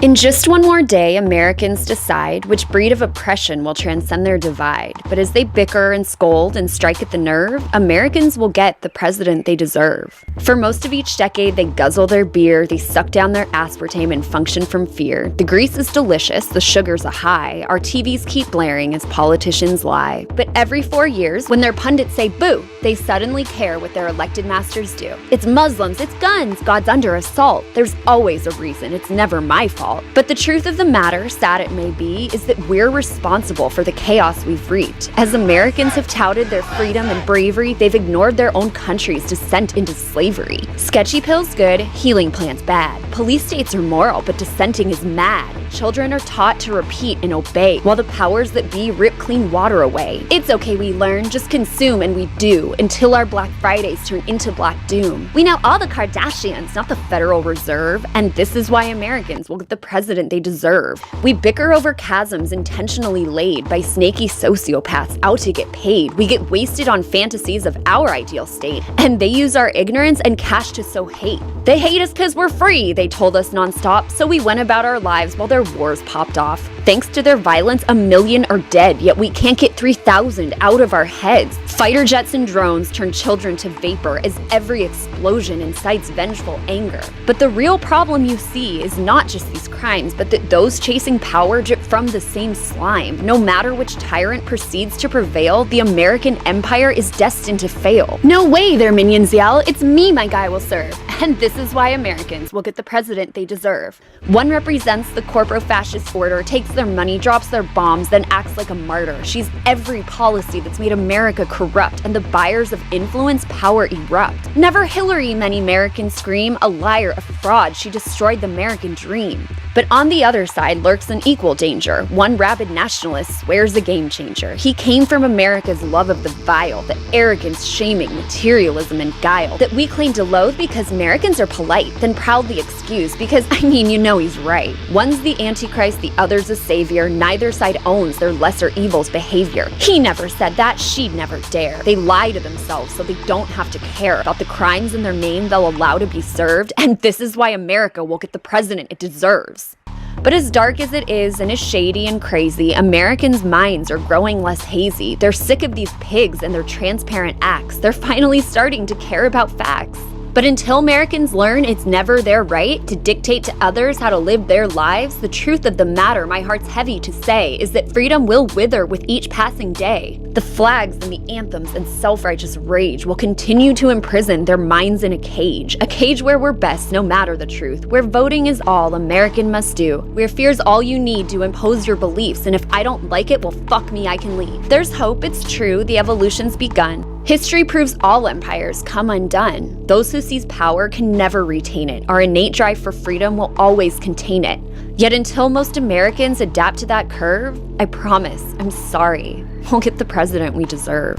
In just one more day, Americans decide which breed of oppression will transcend their divide. But as they bicker and scold and strike at the nerve, Americans will get the president they deserve. For most of each decade, they guzzle their beer, they suck down their aspartame and function from fear. The grease is delicious, the sugar's a high. Our TVs keep blaring as politicians lie. But every 4 years, when their pundits say boo, they suddenly care what their elected masters do. It's Muslims, it's guns, God's under assault. There's always a reason, it's never my fault. But the truth of the matter, sad it may be, is that we're responsible for the chaos we've reaped. As Americans have touted their freedom and bravery, they've ignored their own country's descent into slavery. Sketchy pills good, healing plans bad. Police states are moral, but dissenting is mad. Children are taught to repeat and obey, while the powers that be rip clean water away. It's okay we learn, just consume and we do, until our Black Fridays turn into Black Doom. We know all the Kardashians, not the Federal Reserve, and this is why Americans will get the president they deserve. We bicker over chasms intentionally laid by snaky sociopaths out to get paid. We get wasted on fantasies of our ideal state, and they use our ignorance and cash to sow hate. They hate us because we're free, they told us nonstop, so we went about our lives while their wars popped off. Thanks to their violence, 1 million are dead, yet we can't get 3,000 out of our heads. Fighter jets and drones turn children to vapor as every explosion incites vengeful anger. But the real problem you see is not just these crimes, but that those chasing power drip from the same slime. No matter which tyrant proceeds to prevail, the American empire is destined to fail. No way, their minions yell, it's me my guy will serve. And this is why Americans will get the president they deserve. One represents the corpo-fascist order, takes their money, drops their bombs, then acts like a martyr. She's every policy that's made America corrupt, and the buyers of influence power erupt. Never Hillary, many Americans scream, a liar, a fraud, she destroyed the American dream. But on the other side lurks an equal danger. One rabid nationalist swears a game changer. He came from America's love of the vile, the arrogance, shaming, materialism, and guile that we claim to loathe because Americans are polite, then proudly excuse because, you know he's right. One's the Antichrist, the other's a savior. Neither side owns their lesser evil's behavior. He never said that, she'd never dare. They lie to themselves so they don't have to care about the crimes in their name they'll allow to be served, and this is why America will get the president it deserves. But as dark as it is and as shady and crazy, Americans' minds are growing less hazy. They're sick of these pigs and their transparent acts. They're finally starting to care about facts. But until Americans learn it's never their right to dictate to others how to live their lives, the truth of the matter, my heart's heavy to say, is that freedom will wither with each passing day. The flags and the anthems and self-righteous rage will continue to imprison their minds in a cage where we're best no matter the truth, where voting is all American must do, where fear's all you need to impose your beliefs, and if I don't like it, well fuck me, I can leave. There's hope, it's true, the evolution's begun. History proves all empires come undone. Those who seize power can never retain it. Our innate drive for freedom will always contain it. Yet until most Americans adapt to that curve, I promise, I'm sorry, we'll get the president we deserve.